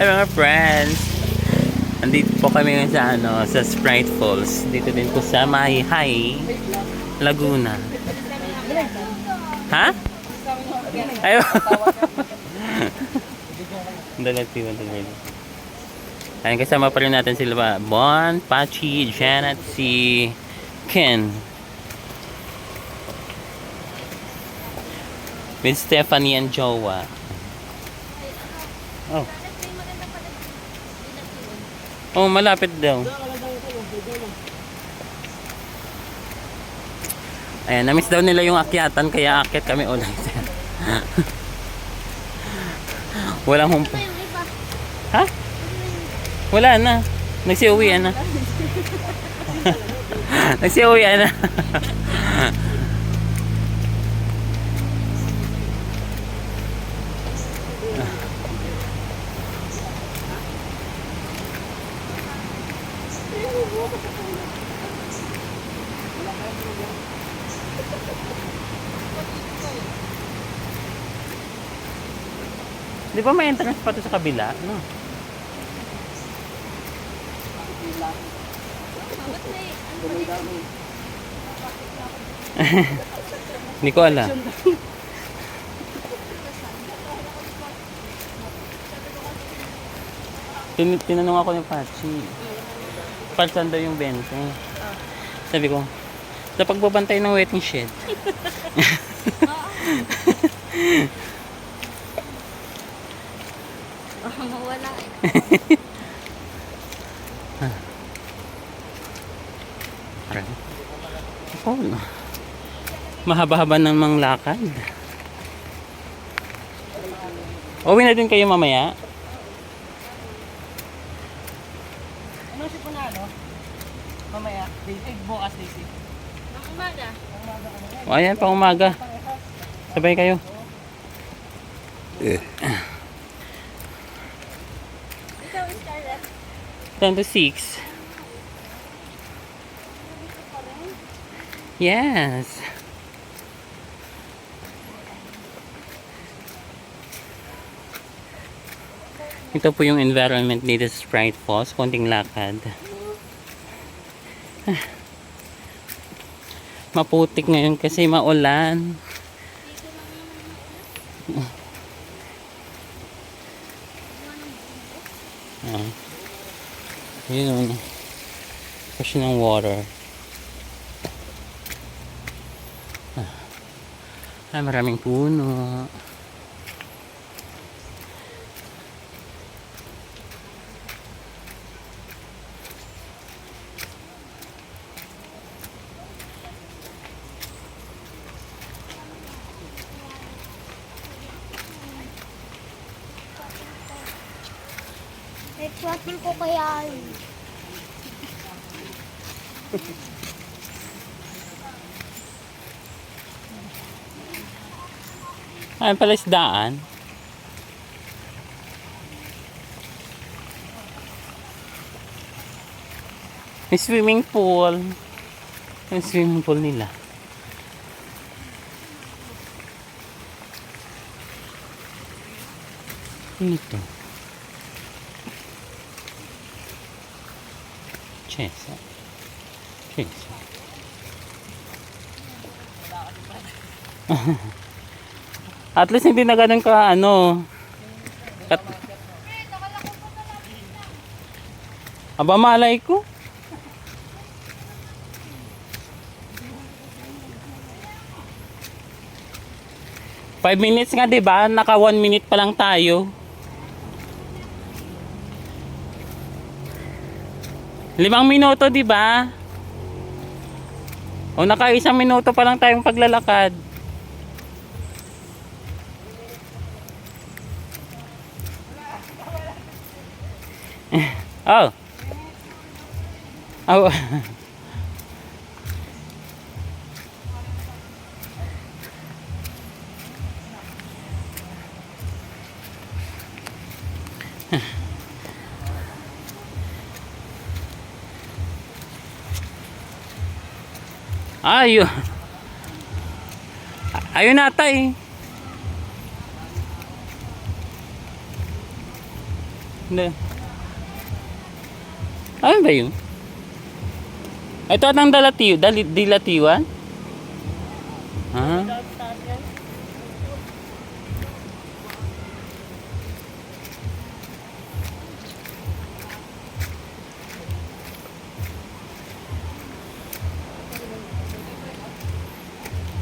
Hi mga friends. Andito po kami ngayon sa sa Sprite Falls. Dito din po sa Mahihay, Laguna. Ha? Ayo. Dalati. Ayun, kasama pa rin natin sila Bon, Pachi, Janet, si Ken. With Stephanie and Jowa. Oh. Oh, malapit daw. Ayan, na-miss daw nila yung akyatan kaya akyat kami ulit. Walang humpa. Ha? Wala na. Nagsiuwian na. Nagsiuwian na. Di ba may entrance pa to sa kabila? No? Hindi ko alam. Tinanong ako ni Pachi. Palsan daw yung 20. Sabi ko, sa pagbabantay ng waiting shed. Mawala eh. Oh, mahaba-haba ng mga lakad. Uwi na din kayo mamaya. Ano si Punalo? Mamaya, bukas Daisy. Nang umaga. O ayan, pang umaga. Sabay kayo. Ikaw, Scarlett. 10 to 6. Yes. Ito po yung environment dito sa Sprite Falls. Konting lakad. Maputik ngayon kasi maulan. Yun. Kasi ng water. Ay, maraming puno. Nag-swapping ko kaya yun. Ay, pala isdaan. May swimming pool. May swimming pool nila. Ito. Chesa. At least hindi na ganun ka aba malay ko. Five minutes nga, 'di ba? Naka 1 minute pa lang tayo. 5 minuto, 'di ba? O naka 1 minuto pa lang tayong paglalakad. Oh. Oh. Ayun. Ayun ata eh. Hindi. Ano ba yun? Ito at ang dilatiwan? Ah.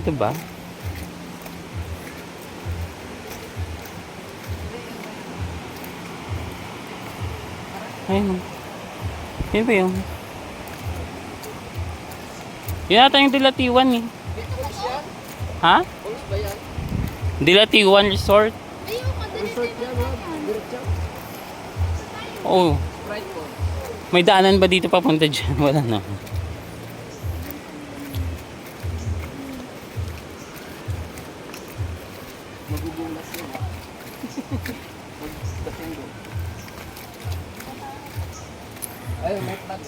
Ito ba? Ayun. Yun ba yun? Yun ata yung dilatiwan eh. Ha? Dilatiwan Resort. Ayun, madali din. Oo. May daanan ba dito papunta dyan? Wala na. Magugulas yun. Magkasundo. Ayun, may plat.